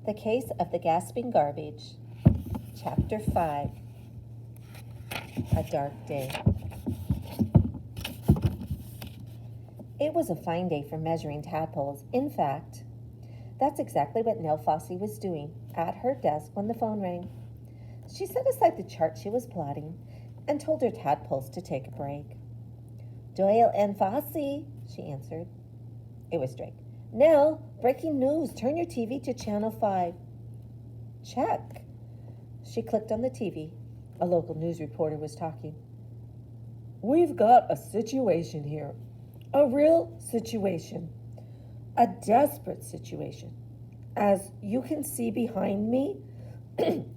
The Case of the Gasping Garbage, Chapter 5, A Dark Day. It was a fine day for measuring tadpoles. In fact, that's exactly what Nell Fossey was doing at her desk when the phone rang. She set aside the chart she was plotting and told her tadpoles to take a break. "Doyle and Fossey," she answered. It was Drake. "Nell, breaking news. Turn your TV to Channel 5. "Check." She clicked on the TV. A local news reporter was talking. "We've got a situation here. A real situation. A desperate situation. As you can see behind me,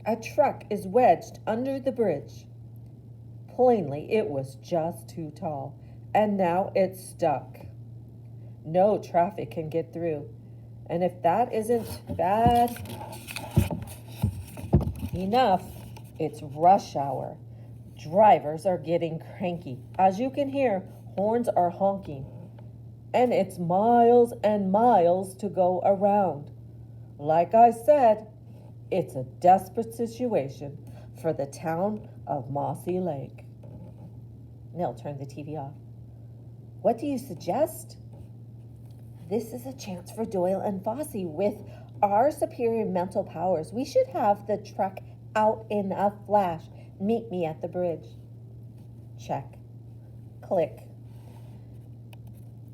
a truck is wedged under the bridge. Plainly, it was just too tall, and now it's stuck. No traffic can get through. And if that isn't bad enough, it's rush hour. Drivers are getting cranky. As you can hear, horns are honking. And it's miles and miles to go around. Like I said, it's a desperate situation for the town of Mossy Lake." Nell turned the TV off. "What do you suggest?" "This is a chance for Doyle and Fossey. With our superior mental powers, we should have the truck out in a flash. Meet me at the bridge." Check. Click.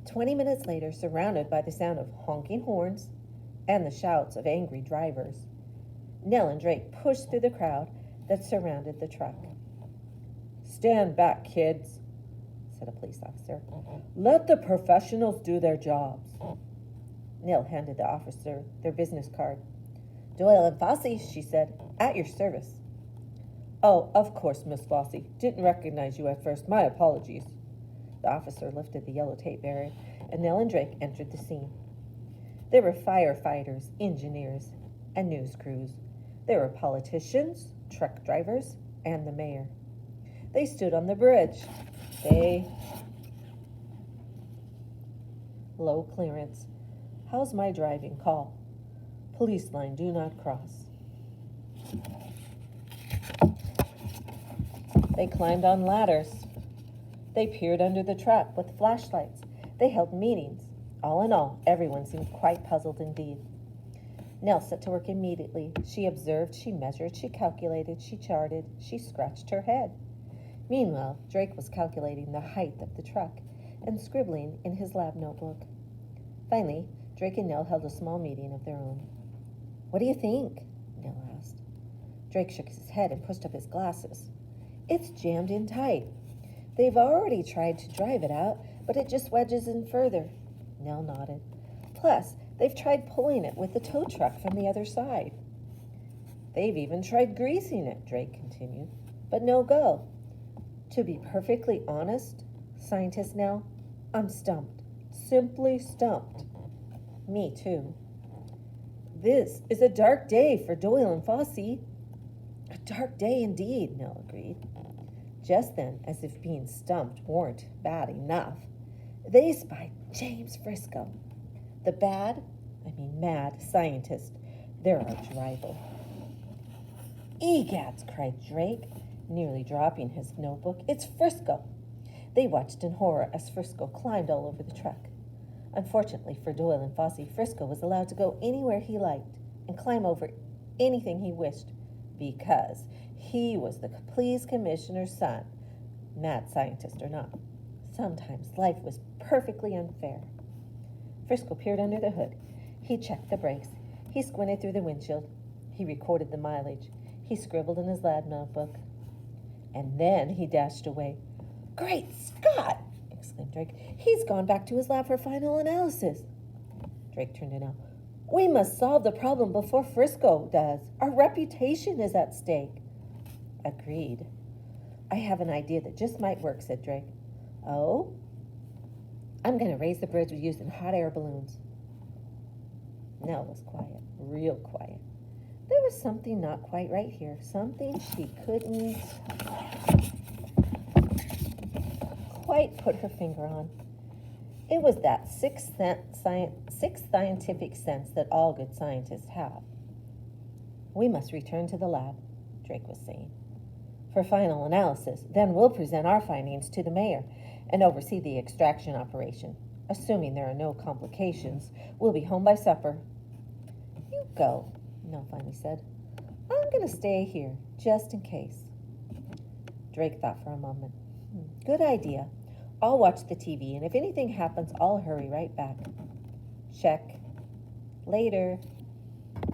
20 minutes later, surrounded by the sound of honking horns and the shouts of angry drivers, Nell and Drake pushed through the crowd that surrounded the truck. "Stand back, kids," said a police officer. "Let the professionals do their jobs." Nell handed the officer their business card. "Doyle and Fossey," she said, "at your service." "Oh, of course, Miss Fossey. Didn't recognize you at first. My apologies." The officer lifted the yellow tape barrier, and Nell and Drake entered the scene. There were firefighters, engineers, and news crews. There were politicians, truck drivers, and the mayor. They stood on the bridge. Low clearance. "How's my driving? Call. Police line, do not cross." They climbed on ladders. They peered under the truck with flashlights. They held meetings. All in all, everyone seemed quite puzzled indeed. Nell set to work immediately. She observed, she measured, she calculated, she charted, she scratched her head. Meanwhile, Drake was calculating the height of the truck and scribbling in his lab notebook. Finally, Drake and Nell held a small meeting of their own. "What do you think?" Nell asked. Drake shook his head and pushed up his glasses. "It's jammed in tight. They've already tried to drive it out, but it just wedges in further." Nell nodded. "Plus, they've tried pulling it with the tow truck from the other side." "They've even tried greasing it," Drake continued, "but no go. To be perfectly honest, scientist Nell, I'm stumped. Simply stumped." "Me too." "This is a dark day for Doyle and Fossey." "A dark day indeed," Nell agreed. Just then, as if being stumped weren't bad enough, they spied James Frisco, the mad scientist, their arch rival. "Egads," cried Drake, nearly dropping his notebook. "It's Frisco." They watched in horror as Frisco climbed all over the truck. Unfortunately for Doyle and Fossey, Frisco was allowed to go anywhere he liked and climb over anything he wished, because he was the police commissioner's son, mad scientist or not. Sometimes life was perfectly unfair. Frisco peered under the hood. He checked the brakes. He squinted through the windshield. He recorded the mileage. He scribbled in his lab notebook. And then he dashed away. "Great Scott!" exclaimed Drake. "He's gone back to his lab for final analysis." Drake turned to Nell. "We must solve the problem before Frisco does. Our reputation is at stake." "Agreed." "I have an idea that just might work," said Drake. "Oh?" "I'm going to raise the bridge using hot air balloons." Nell was quiet, real quiet. There was something not quite right here, something she couldn't quite put her finger on. It was that sixth scientific sense that all good scientists have. We must return to the lab, Drake was saying, for final analysis. Then we'll present our findings to the mayor and oversee the extraction operation. Assuming there are no complications, we'll be home by supper. You go, Nell finally said. I'm going to stay here, just in case. Drake thought for a moment. Good idea. I'll watch the TV, and if anything happens, I'll hurry right back. Check. Later.